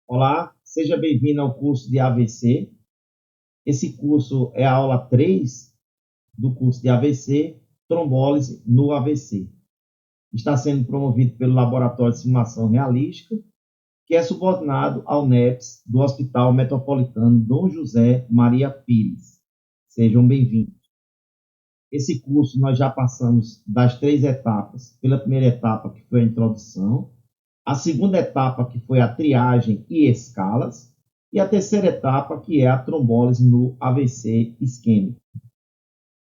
Olá, seja bem-vindo ao curso de AVC. Esse curso é a aula 3 do curso de AVC, trombólise no AVC. Está sendo promovido pelo Laboratório de Simulação Realística, que é subordinado ao NEPS do Hospital Metropolitano Dom José Maria Pires. Sejam bem-vindos. Esse curso nós já passamos das 3 etapas. Pela primeira etapa, que foi a introdução, a segunda etapa, que foi a triagem e escalas, e a terceira etapa, que é a trombólise no AVC isquêmico.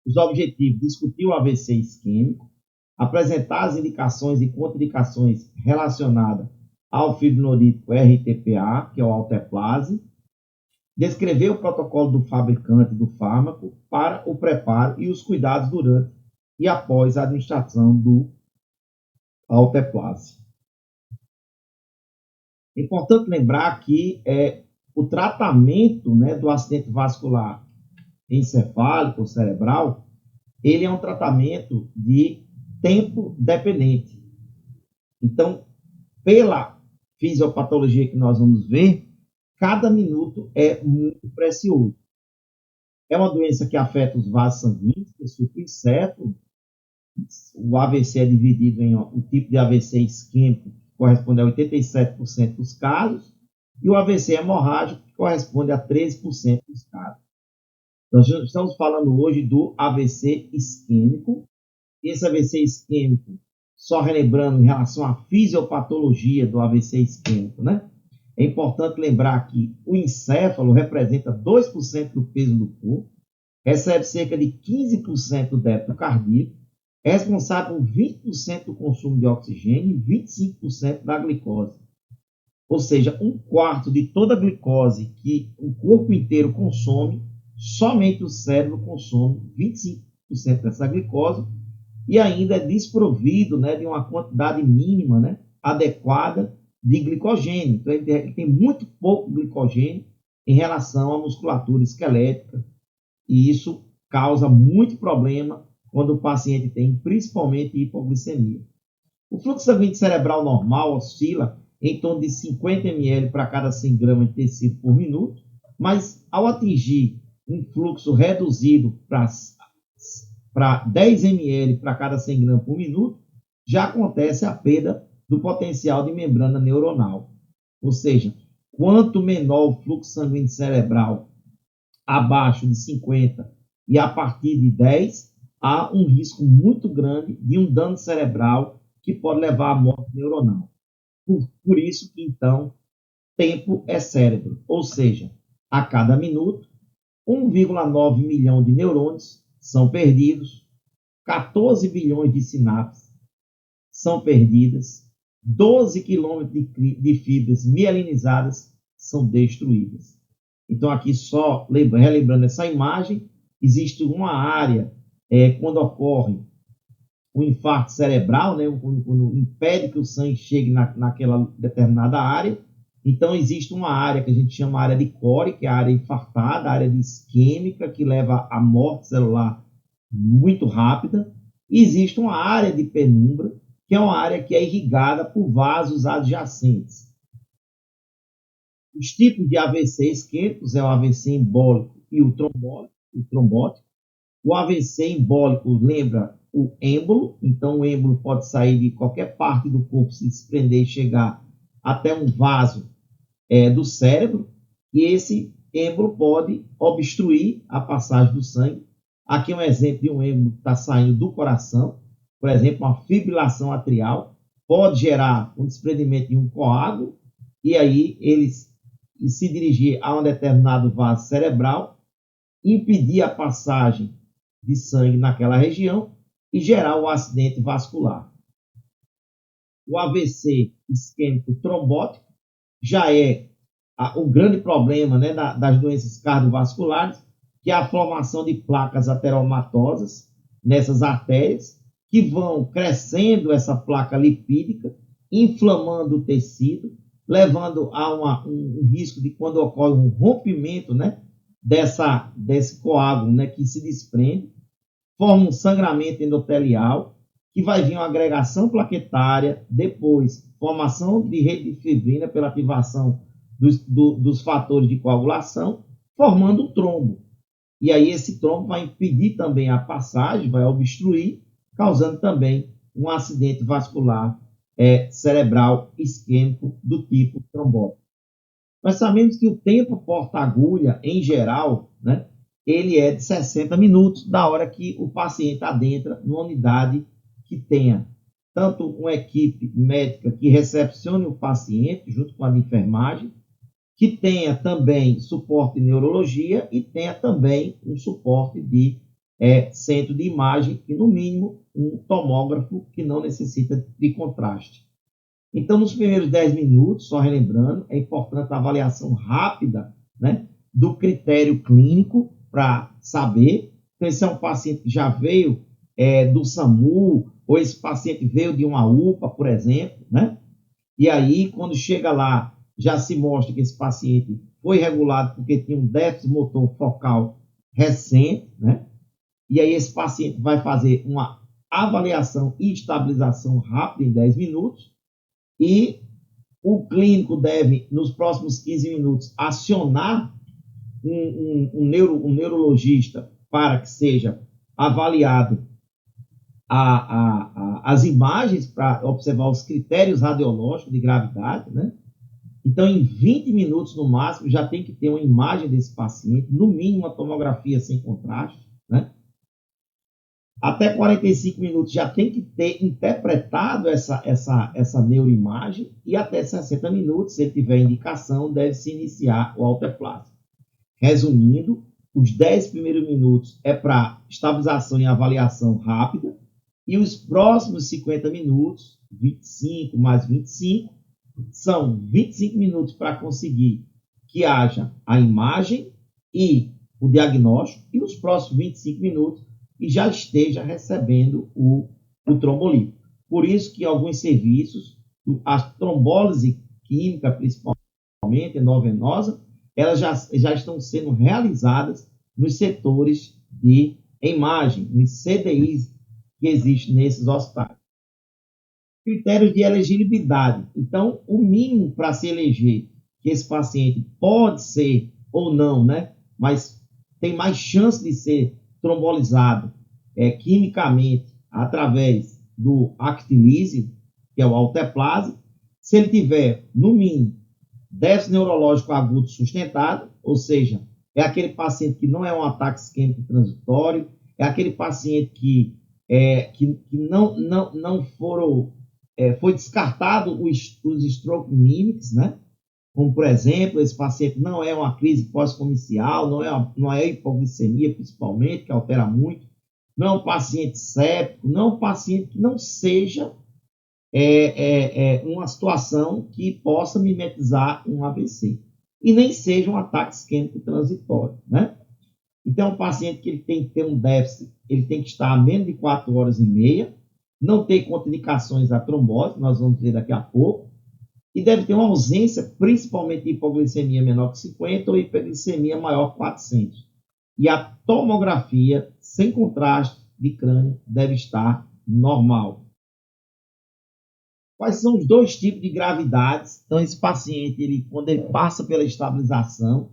Os objetivos: discutir o AVC isquêmico, apresentar as indicações e contraindicações relacionadas ao fibrinolítico RTPA, que é o alteplase, descrever o protocolo do fabricante do fármaco para o preparo e os cuidados durante e após a administração do alteplase. É importante lembrar que o tratamento, né, do acidente vascular encefálico cerebral, ele é um tratamento de tempo dependente. Então, pela fisiopatologia que nós vamos ver, cada minuto é muito precioso. É uma doença que afeta os vasos sanguíneos, que é super incerto. O AVC é dividido em o tipo de AVC isquêmico, que corresponde a 87% dos casos, e o AVC hemorrágico, que corresponde a 13% dos casos. Nós estamos falando hoje do AVC isquêmico. Esse AVC isquêmico, só relembrando em relação à fisiopatologia do AVC isquêmico, né? É importante lembrar que o encéfalo representa 2% do peso do corpo, recebe cerca de 15% do débito cardíaco, é responsável por 20% do consumo de oxigênio e 25% da glicose. Ou seja, um quarto de toda a glicose que o corpo inteiro consome, somente o cérebro consome 25% dessa glicose e ainda é desprovido, né, de uma quantidade mínima, né, adequada de glicogênio. Então, ele tem muito pouco glicogênio em relação à musculatura esquelética, e isso causa muito problema quando o paciente tem, principalmente, hipoglicemia. O fluxo sanguíneo cerebral normal oscila em torno de 50 ml para cada 100 gramas de tecido por minuto, mas ao atingir um fluxo reduzido para 10 ml para cada 100 gramas por minuto, já acontece a perda do potencial de membrana neuronal. Ou seja, quanto menor o fluxo sanguíneo cerebral abaixo de 50 e a partir de 10, há um risco muito grande de um dano cerebral que pode levar à morte neuronal. Por isso que, então, tempo é cérebro, ou seja, a cada minuto, 1,9 milhão de neurônios são perdidos, 14 bilhões de sinapses são perdidas, 12 quilômetros de fibras mielinizadas são destruídas. Então, aqui só relembrando essa imagem, existe uma área, quando ocorre o infarto cerebral, né, quando impede que o sangue chegue naquela determinada área. Então, existe uma área que a gente chama área de core, que é a área infartada, a área de isquêmica, que leva à morte celular muito rápida. E existe uma área de penumbra, que é uma área que é irrigada por vasos adjacentes. Os tipos de AVC isquêmicos é o AVC embólico e o trombótico. O AVC embólico lembra o êmbolo, então o êmbolo pode sair de qualquer parte do corpo, se desprender e chegar até um vaso do cérebro, e esse êmbolo pode obstruir a passagem do sangue. Aqui é um exemplo de um êmbolo que está saindo do coração, por exemplo, uma fibrilação atrial, pode gerar um desprendimento de um coágulo, e aí eles se dirigir a um determinado vaso cerebral, impedir a passagem de sangue naquela região e gerar o acidente vascular. O AVC isquêmico trombótico já é o grande problema, né, das doenças cardiovasculares, que é a formação de placas ateromatosas nessas artérias, que vão crescendo essa placa lipídica, inflamando o tecido, levando a um risco de quando ocorre um rompimento, né, desse coágulo, né, que se desprende, forma um sangramento endotelial, que vai vir uma agregação plaquetária, depois formação de rede de fibrina pela ativação dos fatores de coagulação, formando um trombo. E aí esse trombo vai impedir também a passagem, vai obstruir, causando também um acidente vascular cerebral isquêmico do tipo trombose. Nós sabemos que o tempo porta-agulha, em geral, né, ele é de 60 minutos da hora que o paciente adentra numa unidade que tenha tanto uma equipe médica que recepcione o paciente, junto com a enfermagem, que tenha também suporte de neurologia e tenha também um suporte de centro de imagem e, no mínimo, um tomógrafo que não necessita de contraste. Então, nos primeiros 10 minutos, só relembrando, é importante a avaliação rápida, né, do critério clínico para saber se esse é um paciente que já veio do SAMU, ou esse paciente veio de uma UPA, por exemplo, né? E aí, quando chega lá, já se mostra que esse paciente foi regulado porque tinha um déficit motor focal recente, né? E aí esse paciente vai fazer uma avaliação e estabilização rápida em 10 minutos, e o clínico deve, nos próximos 15 minutos, acionar um neurologista para que seja avaliado as imagens para observar os critérios radiológicos de gravidade, né? Então, em 20 minutos no máximo, já tem que ter uma imagem desse paciente, no mínimo uma tomografia sem contraste, né? Até 45 minutos já tem que ter interpretado essa neuroimagem, e até 60 minutos, se ele tiver indicação, deve-se iniciar o alteplase. Resumindo, os 10 primeiros minutos é para estabilização e avaliação rápida, e os próximos 50 minutos, 25 mais 25, são 25 minutos para conseguir que haja a imagem e o diagnóstico, e os próximos 25 minutos e já esteja recebendo o trombolítico. Por isso que alguns serviços, a trombólise química, principalmente endovenosa, elas já estão sendo realizadas nos setores de imagem, nos CDIs que existem nesses hospitais. Critérios de elegibilidade. Então, o mínimo para se eleger que esse paciente pode ser ou não, né, mas tem mais chance de ser trombolizado quimicamente através do actilise, que é o alteplase, se ele tiver, no mínimo, déficit neurológico agudo sustentado, ou seja, é aquele paciente que não é um ataque isquêmico transitório, é aquele paciente que não foi descartado os stroke mimics, né? Como, por exemplo, esse paciente não é uma crise pós-comicial, não é hipoglicemia, principalmente, que altera muito, não é um paciente séptico, não é um paciente que não seja uma situação que possa mimetizar um AVC, e nem seja um ataque isquêmico transitório, né? Então, o paciente que ele tem que ter um déficit, ele tem que estar a menos de 4 horas e meia, não ter contraindicações à trombose, nós vamos ver daqui a pouco, e deve ter uma ausência, principalmente de hipoglicemia menor que 50 ou hiperglicemia maior que 400. E a tomografia sem contraste de crânio deve estar normal. Quais são os dois tipos de gravidades? Então, esse paciente, quando ele passa pela estabilização,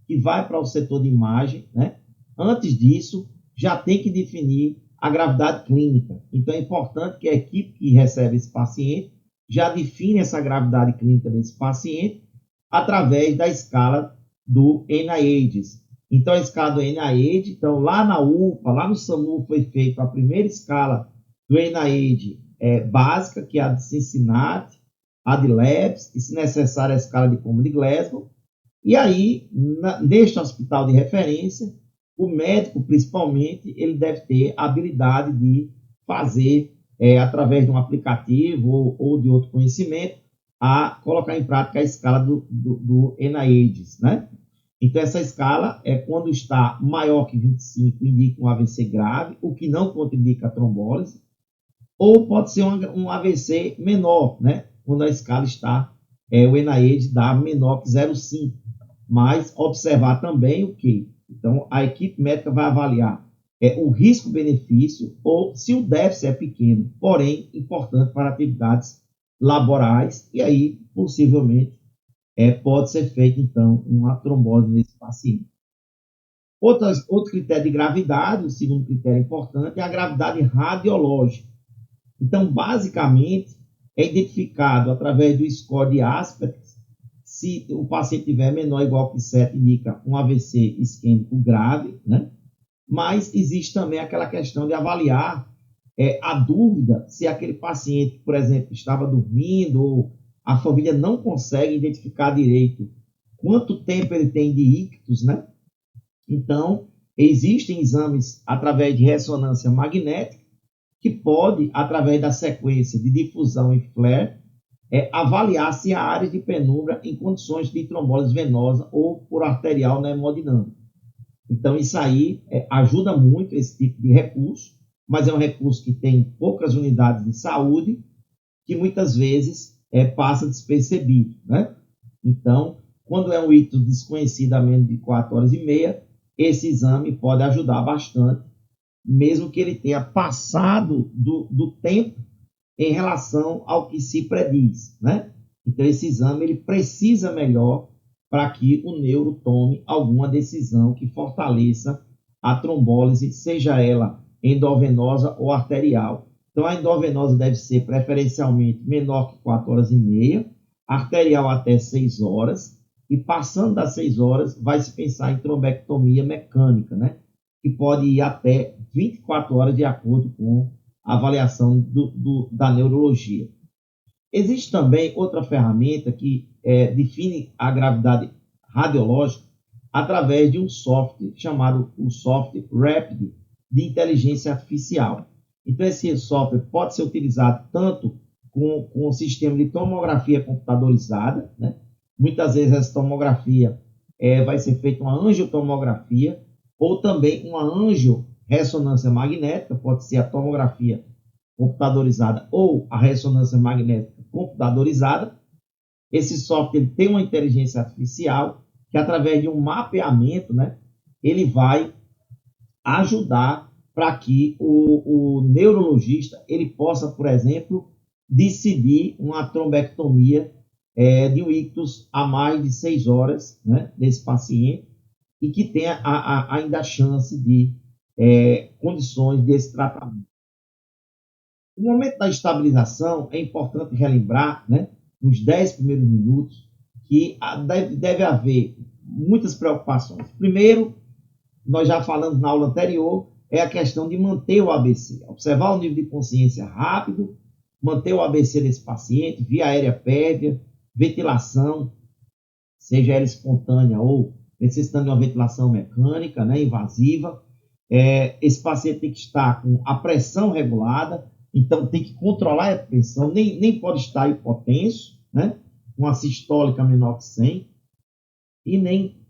que vai para o setor de imagem, né? Antes disso, já tem que definir a gravidade clínica. Então, é importante que a equipe que recebe esse paciente já define essa gravidade clínica desse paciente através da escala do NIAIDS. Então, a escala do NIAIDS, então, lá na UPA, lá no SAMU, foi feita a primeira escala do NIAIDS básica, que é a de Cincinnati, a de Labs, e, se necessário, a escala de Como de Glasgow. E aí, neste hospital de referência, o médico, principalmente, ele deve ter a habilidade de fazer, através de um aplicativo ou de outro conhecimento, a colocar em prática a escala do NIAIDS, né? Então, essa escala é quando está maior que 25, indica um AVC grave, o que não contraindica a trombólise, ou pode ser um AVC menor, né? Quando a escala está, o NIAIDS dá menor que 0,5. Mas observar também o quê? Então, a equipe médica vai avaliar o risco-benefício ou se o déficit é pequeno, porém importante para atividades laborais, e aí, possivelmente, pode ser feita, então, uma trombose nesse paciente. Outro critério de gravidade, o segundo critério importante, é a gravidade radiológica. Então, basicamente, é identificado através do score de Asperger, se o paciente tiver menor ou igual que 7, indica um AVC isquêmico grave, né? Mas existe também aquela questão de avaliar a dúvida se aquele paciente, por exemplo, estava dormindo ou a família não consegue identificar direito quanto tempo ele tem de ictus, né? Então, existem exames através de ressonância magnética que pode, através da sequência de difusão e flare, avaliar se há áreas de penumbra em condições de trombólise venosa ou por arterial na hemodinâmica. Então, isso aí ajuda muito esse tipo de recurso, mas é um recurso que tem poucas unidades de saúde, que muitas vezes passa despercebido, né? Então, quando é um ictus desconhecido a menos de 4 horas e meia, esse exame pode ajudar bastante, mesmo que ele tenha passado do tempo em relação ao que se prediz, né? Então, esse exame ele precisa melhor para que o neuro tome alguma decisão que fortaleça a trombólise, seja ela endovenosa ou arterial. Então, a endovenosa deve ser preferencialmente menor que 4 horas e meia, arterial até 6 horas, e passando das 6 horas, vai se pensar em trombectomia mecânica, né? Que pode ir até 24 horas, de acordo com a avaliação da neurologia. Existe também outra ferramenta que define a gravidade radiológica através de um software chamado o software Rapid de inteligência artificial. Então, esse software pode ser utilizado tanto com o sistema de tomografia computadorizada, né? Muitas vezes essa tomografia vai ser feita uma angiotomografia ou também uma angiorressonância magnética, pode ser a tomografia computadorizada ou a ressonância magnética computadorizada. Esse software tem uma inteligência artificial que, através de um mapeamento, né, ele vai ajudar para que o neurologista ele possa, por exemplo, decidir uma trombectomia de um ictus a mais de 6 horas, né, desse paciente, e que tenha ainda a chance de condições desse tratamento. No momento da estabilização, é importante relembrar, né, nos 10 primeiros minutos, que deve haver muitas preocupações. Primeiro, nós já falamos na aula anterior, é a questão de manter o ABC, observar o nível de consciência rápido, manter o ABC desse paciente, via aérea pérvia, ventilação, seja ela espontânea ou necessitando de uma ventilação mecânica, né, invasiva. Esse paciente tem que estar com a pressão regulada, então tem que controlar a pressão, nem pode estar hipotenso, né, com a sistólica menor que 100, e nem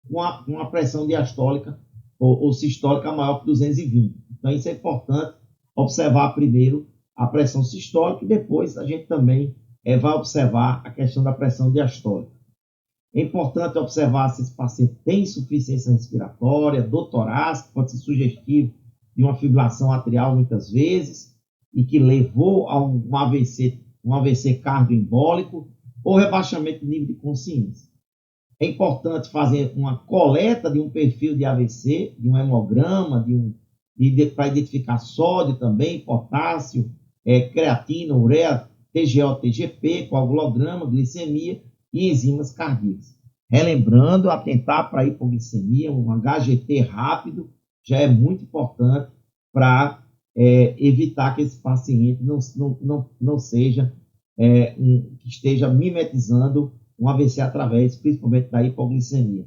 com a pressão diastólica ou sistólica maior que 220. Então, isso é importante observar primeiro a pressão sistólica e depois a gente também vai observar a questão da pressão diastólica. É importante observar se esse paciente tem insuficiência respiratória, dor torácica, pode ser sugestivo de uma fibrilação atrial muitas vezes, e que levou a um AVC cardioembólico ou rebaixamento de nível de consciência. É importante fazer uma coleta de um perfil de AVC, de um hemograma, para identificar sódio também, potássio, creatina, ureia, TGO, TGP, coagulograma, glicemia e enzimas cardíacas. Relembrando, atentar para a hipoglicemia, um HGT rápido já é muito importante para evitar que esse paciente não seja que esteja mimetizando um AVC através, principalmente, da hipoglicemia.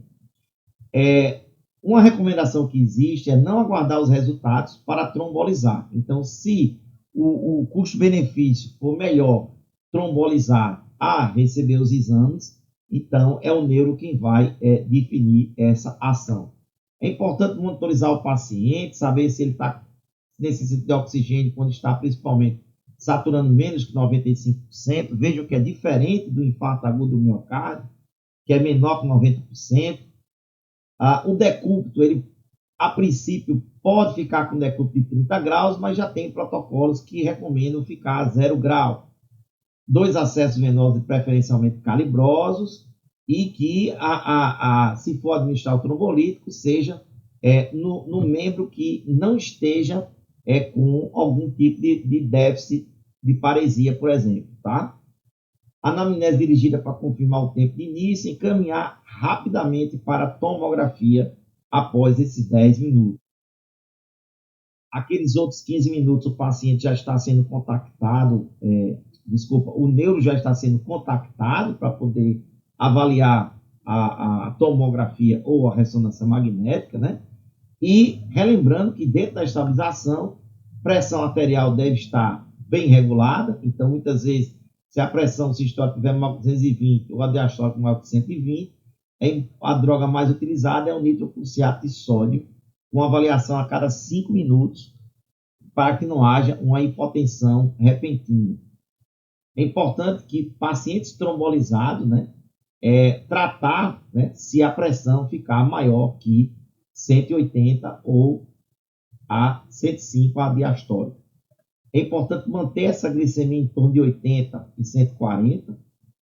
Uma recomendação que existe é não aguardar os resultados para trombolizar. Então, se o custo-benefício for melhor trombolizar a receber os exames, então é o neuro quem vai definir essa ação. É importante monitorizar o paciente, saber se ele está necessita de oxigênio quando está principalmente saturando menos que 95%. Vejam que é diferente do infarto agudo do miocárdio, que é menor que 90%. O decúbito, ele a princípio pode ficar com decúbito de 30 graus, mas já tem protocolos que recomendam ficar a 0 grau. 2 acessos venosos preferencialmente calibrosos e que, se for administrar o trombolítico, seja no membro que não esteja com algum tipo de déficit de paresia, por exemplo, tá? Anamnese dirigida para confirmar o tempo de início e encaminhar rapidamente para a tomografia após esses 10 minutos. Aqueles outros 15 minutos, o paciente já está sendo contactado, o neuro já está sendo contactado para poder avaliar a tomografia ou a ressonância magnética, né? E relembrando que dentro da estabilização, pressão arterial deve estar bem regulada, então muitas vezes, se a pressão sistólica tiver maior que 220 ou a diastólica maior que 120, a droga mais utilizada é o nitrocruciato de sódio, com avaliação a cada 5 minutos, para que não haja uma hipotensão repentina. É importante que pacientes trombolizados, né, tratar, né, se a pressão ficar maior que 180 ou a 105 a diastólica. É importante manter essa glicemia em torno de 80 e 140,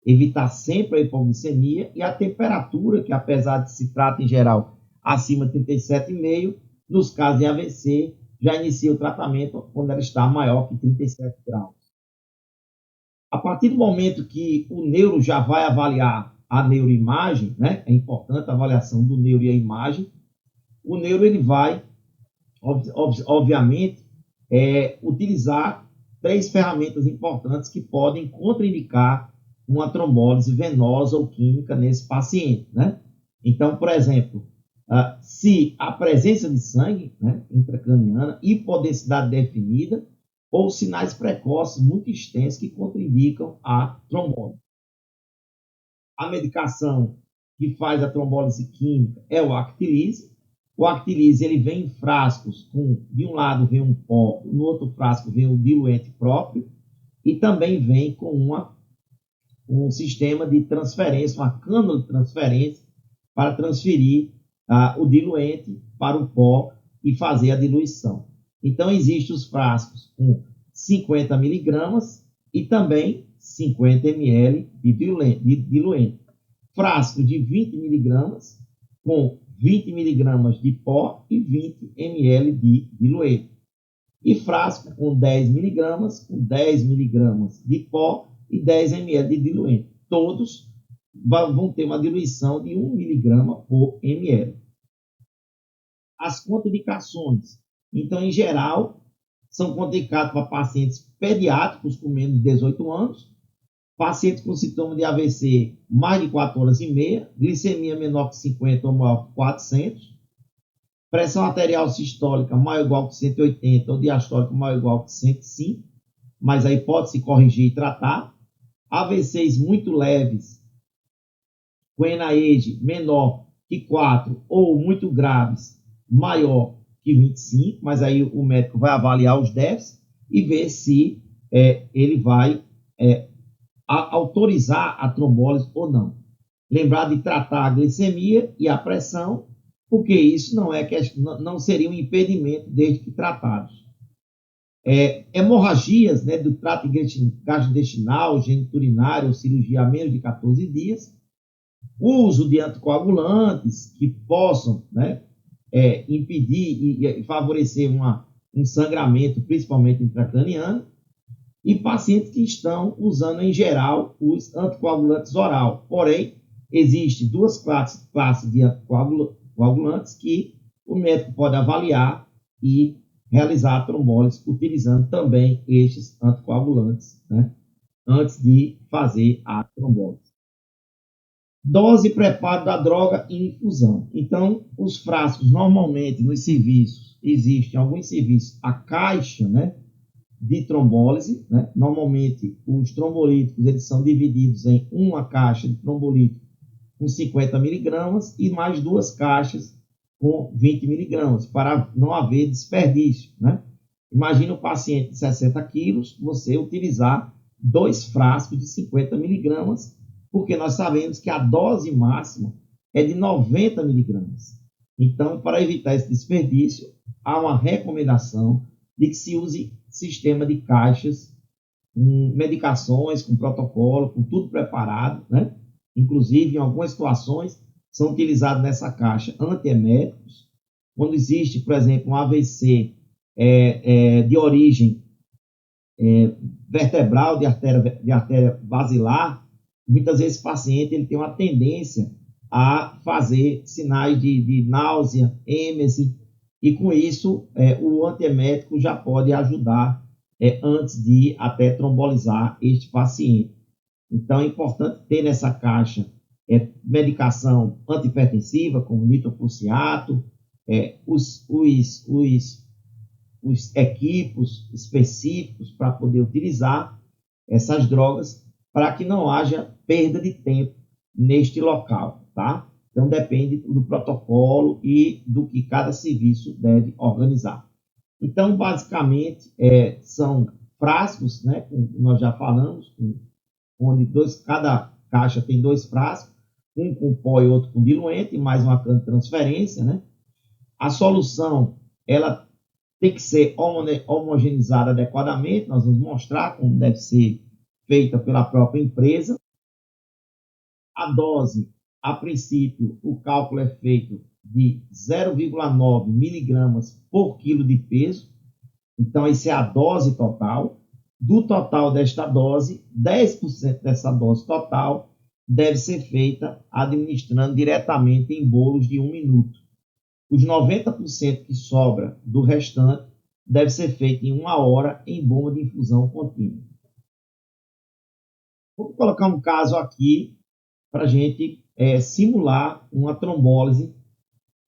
evitar sempre a hipoglicemia e a temperatura, que apesar de se trata em geral acima de 37,5, nos casos de AVC, já inicia o tratamento quando ela está maior que 37 graus. A partir do momento que o neuro já vai avaliar a neuroimagem, né, é importante a avaliação do neuro e a imagem, o neuro ele vai, obviamente, utilizar 3 ferramentas importantes que podem contraindicar uma trombólise venosa ou química nesse paciente, né? Então, por exemplo, se a presença de sangue, né, intracraniana, hipodensidade definida ou sinais precoces muito extensos que contraindicam a trombólise. A medicação que faz a trombólise química é o Actilise. O Actilise ele vem em frascos, de um lado vem um pó, no outro frasco vem o diluente próprio, e também vem com um sistema de transferência, uma cânula de transferência, para transferir o diluente para o pó e fazer a diluição. Então, existem os frascos com 50 miligramas e também 50 ml de diluente. Frasco de 20 miligramas com 20 miligramas de pó e 20 ml de diluente. E frasco com 10 miligramas, com 10 miligramas de pó e 10 ml de diluente. Todos vão ter uma diluição de 1 miligrama por ml. As contraindicações. Então, em geral, são contraindicados para pacientes pediátricos com menos de 18 anos, pacientes com sintoma de AVC mais de 4 horas e meia, glicemia menor que 50 ou maior que 400, pressão arterial sistólica maior ou igual que 180 ou diastólica maior ou igual que 105, mas aí pode-se corrigir e tratar. AVCs muito leves, com NIH menor que 4 ou muito graves, maior que 25, mas aí o médico vai avaliar os déficits e ver se ele vai autorizar a trombólise ou não. Lembrar de tratar a glicemia e a pressão, porque isso não seria um impedimento desde que tratados. Hemorragias, né, do trato gastrointestinal, geniturinário ou cirurgia há menos de 14 dias. Uso de anticoagulantes que possam, né, impedir e favorecer um sangramento, principalmente intracraniano. E pacientes que estão usando, em geral, os anticoagulantes oral. Porém, existem 2 classes de anticoagulantes que o médico pode avaliar e realizar a trombólise utilizando também estes anticoagulantes, né, antes de fazer a trombólise. Dose e preparo da droga e infusão. Então, os frascos, normalmente, nos serviços, existem alguns serviços, a caixa, né, de trombólise, né? Normalmente os trombolíticos eles são divididos em uma caixa de trombolítico com 50 miligramas e mais 2 caixas com 20 miligramas, para não haver desperdício, né? Imagina um paciente de 60 quilos, você utilizar 2 frascos de 50 miligramas, porque nós sabemos que a dose máxima é de 90 miligramas. Então, para evitar esse desperdício, há uma recomendação de que se use sistema de caixas com medicações, com protocolo, com tudo preparado, né? Inclusive, em algumas situações, são utilizados nessa caixa antieméticos. Quando existe, por exemplo, um AVC de origem vertebral, de artéria basilar, muitas vezes o paciente ele tem uma tendência a fazer sinais de náusea, êmese, e com isso o antiemético já pode ajudar antes de até trombolizar este paciente. Então é importante ter nessa caixa medicação antihipertensiva, como nitroprusiato, os equipos específicos para poder utilizar essas drogas, para que não haja perda de tempo neste local, tá? Então depende do protocolo e do que cada serviço deve organizar. Então, basicamente, são frascos, né, como nós já falamos, onde cada caixa tem 2 frascos, um com pó e outro com diluente, mais uma cana de transferência, né? A solução, ela tem que ser homogeneizada adequadamente, nós vamos mostrar como deve ser feita pela própria empresa. A dose, a princípio, o cálculo é feito de 0,9 miligramas por quilo de peso, então essa é a dose total. Do total desta dose, 10% dessa dose total deve ser feita administrando diretamente em bolos de 1 minuto. Os 90% que sobra do restante deve ser feito em 1 hora em bomba de infusão contínua. Vou colocar um caso aqui para a gente simular uma trombólise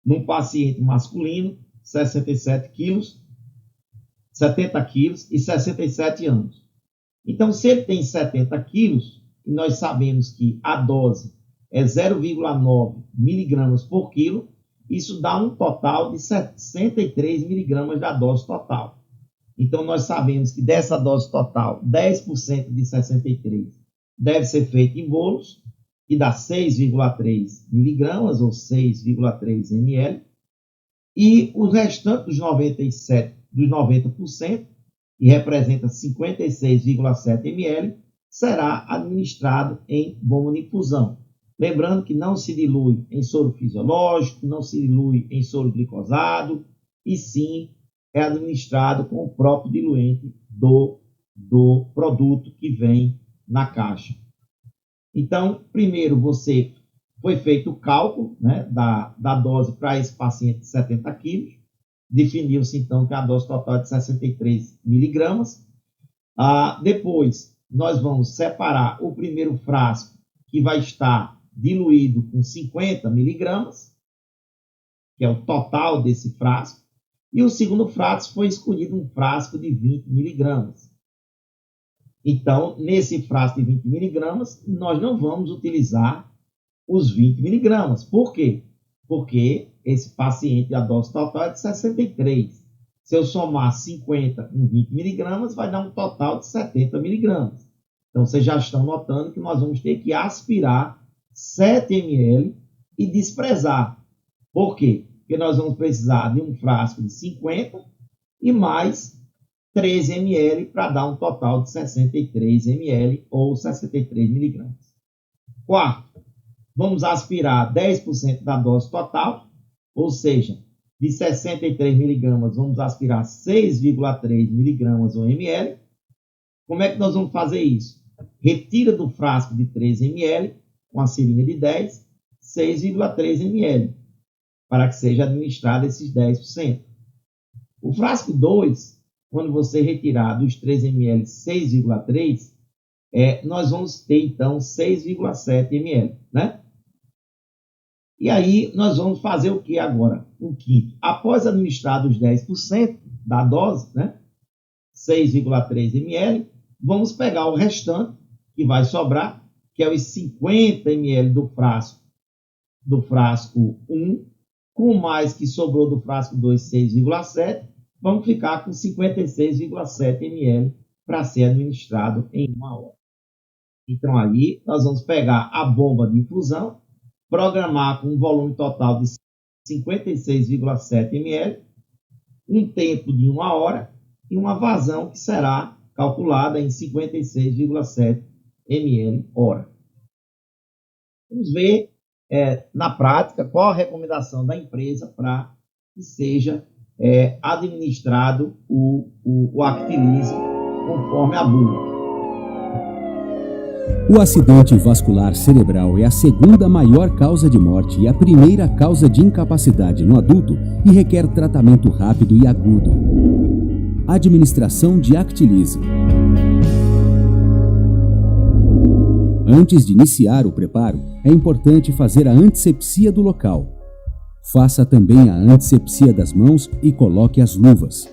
num paciente masculino, 67 quilos, 70 quilos e 67 anos. Então, se ele tem 70 quilos, e nós sabemos que a dose é 0,9 miligramas por quilo, isso dá um total de 63 miligramas da dose total. Então, nós sabemos que dessa dose total, 10% de 63 deve ser feito em bolos, que dá 6,3 miligramas, ou 6,3 ml, e o restante dos 90%, que representa 56,7 ml, será administrado em bomba de infusão. Lembrando que não se dilui em soro fisiológico, não se dilui em soro glicosado, e sim é administrado com o próprio diluente do produto que vem na caixa. Então, primeiro foi feito o cálculo, né, da dose para esse paciente de 70 quilos. Definiu-se, então, que a dose total é de 63 miligramas. Depois, nós vamos separar o primeiro frasco, que vai estar diluído com 50 miligramas, que é o total desse frasco. E o segundo frasco foi escolhido um frasco de 20 miligramas. Então, nesse frasco de 20 miligramas, nós não vamos utilizar os 20 miligramas. Por quê? Porque esse paciente, a dose total é de 63. Se eu somar 50 com 20 miligramas, vai dar um total de 70 miligramas. Então, vocês já estão notando que nós vamos ter que aspirar 7 ml e desprezar. Por quê? Porque nós vamos precisar de um frasco de 50 e mais 13 ml para dar um total de 63 ml ou 63 miligramas. Quarto, vamos aspirar 10% da dose total, ou seja, de 63 miligramas vamos aspirar 6,3 miligramas ou ml. Como é que nós vamos fazer isso? Retira do frasco de 13 ml, com a seringa de 10, 6,3 ml, para que seja administrado esses 10%. O frasco 2, quando você retirar dos 3 ml 6,3, nós vamos ter, então, 6,7 ml, né? E aí, nós vamos fazer o que agora? O quinto. Após administrar os 10% da dose, né? 6,3 ml, vamos pegar o restante, que vai sobrar, que é os 50 ml do frasco 1, com mais que sobrou do frasco 2, 6,7, vamos ficar com 56,7 ml para ser administrado em 1 hora. Então, aí, nós vamos pegar a bomba de infusão, programar com um volume total de 56,7 ml, um tempo de 1 hora e uma vazão que será calculada em 56,7 ml/hora. Vamos ver na prática qual a recomendação da empresa para que seja administrado o Actilize conforme a bula. O acidente vascular cerebral é a segunda maior causa de morte e a primeira causa de incapacidade no adulto e requer tratamento rápido e agudo. Administração de Actilize. Antes de iniciar o preparo, é importante fazer a antisepsia do local. Faça também a antisepsia das mãos e coloque as luvas.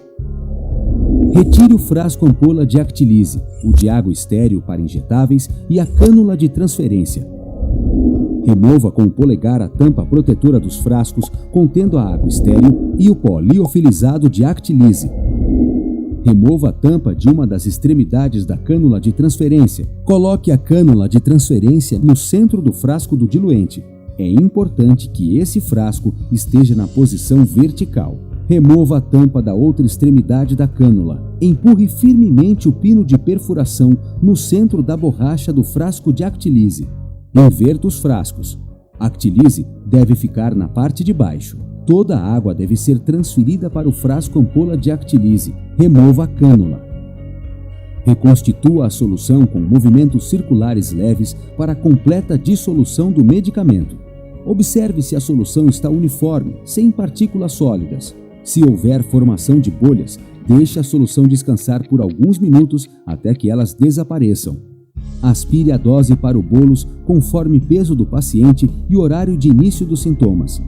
Retire o frasco ampola de Actilize, o de água estéril para injetáveis e a cânula de transferência. Remova com o polegar a tampa protetora dos frascos contendo a água estéril e o pó liofilizado de Actilize. Remova a tampa de uma das extremidades da cânula de transferência. Coloque a cânula de transferência no centro do frasco do diluente. É importante que esse frasco esteja na posição vertical. Remova a tampa da outra extremidade da cânula. Empurre firmemente o pino de perfuração no centro da borracha do frasco de Actilize. Inverta os frascos. Actilize deve ficar na parte de baixo. Toda a água deve ser transferida para o frasco ampola de Actilize. Remova a cânula. Reconstitua a solução com movimentos circulares leves para a completa dissolução do medicamento. Observe se a solução está uniforme, sem partículas sólidas. Se houver formação de bolhas, deixe a solução descansar por alguns minutos até que elas desapareçam. Aspire a dose para o bolos conforme peso do paciente e horário de início dos sintomas.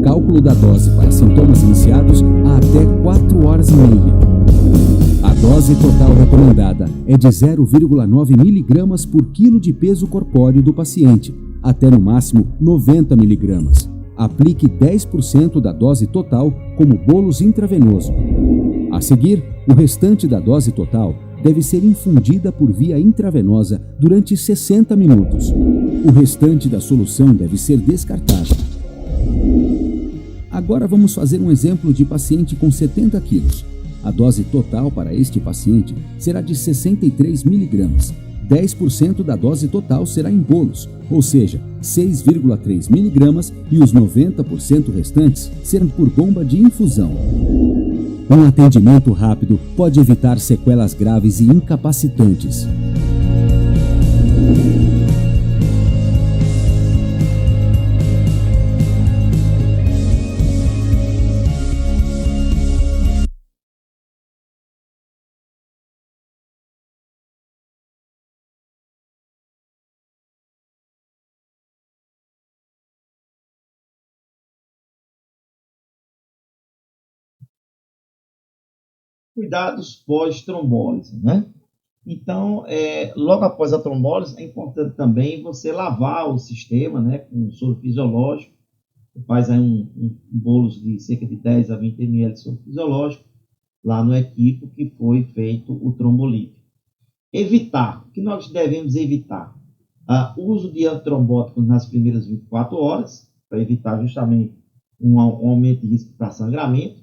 Cálculo da dose para sintomas iniciados a até 4 horas e meia. A dose total recomendada é de 0,9 mg por quilo de peso corpóreo do paciente, até no máximo 90 mg. Aplique 10% da dose total como bolos intravenoso. A seguir, o restante da dose total deve ser infundida por via intravenosa durante 60 minutos. O restante da solução deve ser descartado. Agora vamos fazer um exemplo de paciente com 70 quilos. A dose total para este paciente será de 63 mg. 10% da dose total será em bolos, ou seja, 6,3 mg, e os 90% restantes serão por bomba de infusão. Um atendimento rápido pode evitar sequelas graves e incapacitantes. Cuidados pós-trombólise, né? Então, logo após a trombólise, é importante também você lavar o sistema, né, com soro fisiológico. Você faz aí um bolos de cerca de 10 a 20 ml de soro fisiológico lá no equipo que foi feito o trombolítico. Evitar, o que nós devemos evitar? O uso de antitrombóticos nas primeiras 24 horas, para evitar justamente um aumento de risco para sangramento.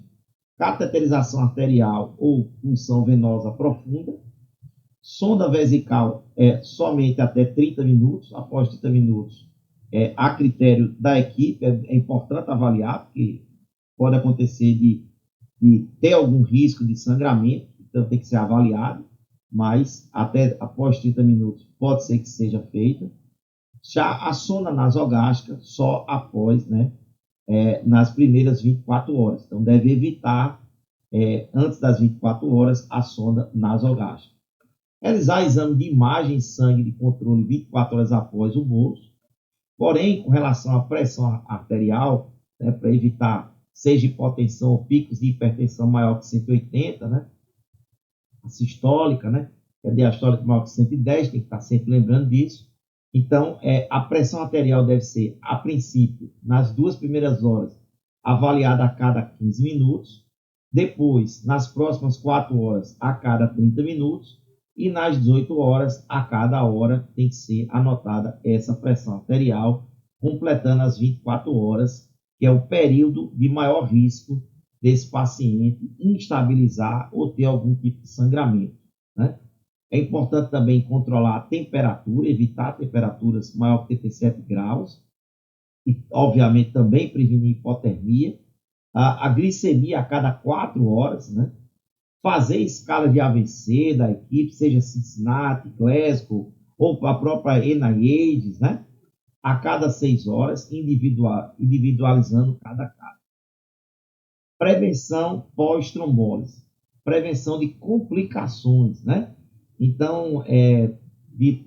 Cateterização arterial ou punção venosa profunda. Sonda vesical somente até 30 minutos. Após 30 minutos, a critério da equipe, é importante avaliar, porque pode acontecer de ter algum risco de sangramento, então tem que ser avaliado, mas até após 30 minutos pode ser que seja feita. Já a sonda nasogástrica só após, nas primeiras 24 horas. Então, deve evitar, antes das 24 horas, a sonda nasogástrica. Realizar exame de imagem e sangue de controle 24 horas após o bolos. Porém, com relação à pressão arterial, para evitar seja hipotensão ou picos de hipertensão maior que 180, a sistólica, a diastólica maior que 110, tem que estar sempre lembrando disso. Então, a pressão arterial deve ser, a princípio, nas 2 primeiras horas, avaliada a cada 15 minutos. Depois, nas próximas 4 horas, a cada 30 minutos. E nas 18 horas, a cada hora, tem que ser anotada essa pressão arterial, completando as 24 horas que é o período de maior risco desse paciente instabilizar ou ter algum tipo de sangramento, né? É importante também controlar a temperatura, evitar temperaturas maior que 37 graus e, obviamente, também prevenir hipotermia. A glicemia a cada 4 horas, né? Fazer escala de AVC da equipe, seja Cincinnati, Glasgow ou a própria NIH, né? A cada 6 horas, individualizando cada caso. Prevenção pós-trombólise, prevenção de complicações, né? Então, de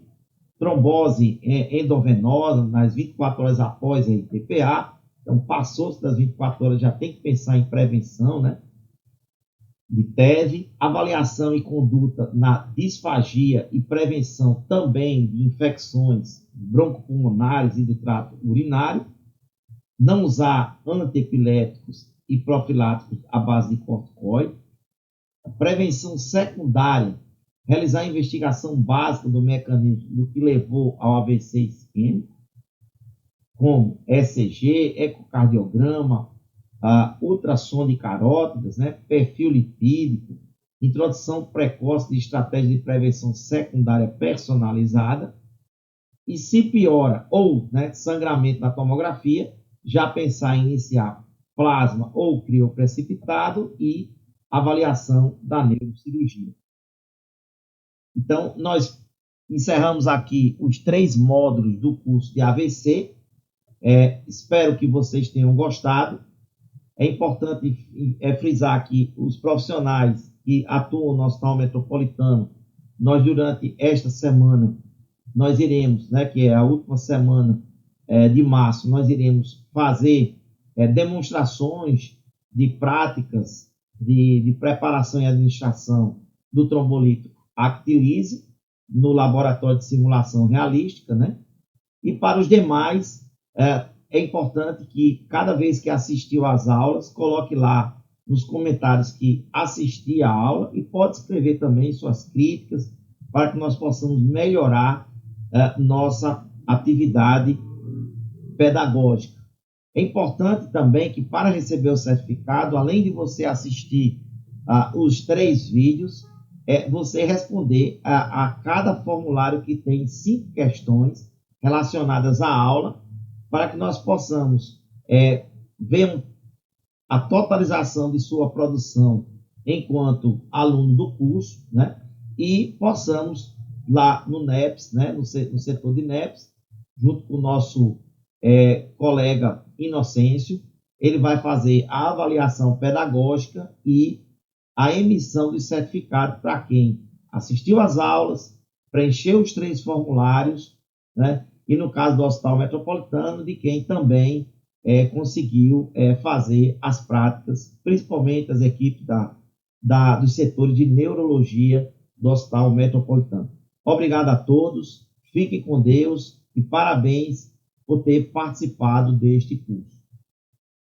trombose endovenosa nas 24 horas após a RTPA. Então, passou-se das 24 horas, já tem que pensar em prevenção, né? De TEV, avaliação e conduta na disfagia e prevenção também de infecções broncopulmonares e do trato urinário. Não usar antiepiléticos e profiláticos à base de corticoide. Prevenção secundária, realizar a investigação básica do mecanismo do que levou ao AVC isquêmico, como ECG, ecocardiograma, ultrassom de carótidas, né, perfil lipídico, introdução precoce de estratégia de prevenção secundária personalizada, e se piora ou, né, sangramento na tomografia, já pensar em iniciar plasma ou crioprecipitado e avaliação da neurocirurgia. Então, nós encerramos aqui os 3 módulos do curso de AVC. Espero que vocês tenham gostado. É importante frisar que os profissionais que atuam no Hospital Metropolitano, nós durante esta semana, nós iremos, né, que é a última semana de março, nós iremos fazer demonstrações de práticas de preparação e administração do trombolítico Actilise no laboratório de simulação realística, né? E para os demais, é importante que cada vez que assistiu às aulas, coloque lá nos comentários que assistiu à aula e pode escrever também suas críticas para que nós possamos melhorar nossa atividade pedagógica. É importante também que para receber o certificado, além de você assistir os 3 vídeos, você responder a cada formulário que tem 5 questões relacionadas à aula, para que nós possamos ver a totalização de sua produção enquanto aluno do curso, né? E possamos lá no NEPS, né? no setor de NEPS, junto com o nosso colega Inocêncio, ele vai fazer a avaliação pedagógica e a emissão do certificado para quem assistiu às aulas, preencheu os 3 formulários, né? E no caso do Hospital Metropolitano, de quem também conseguiu fazer as práticas, principalmente as equipes dos setores de neurologia do Hospital Metropolitano. Obrigado a todos, fiquem com Deus e parabéns por ter participado deste curso.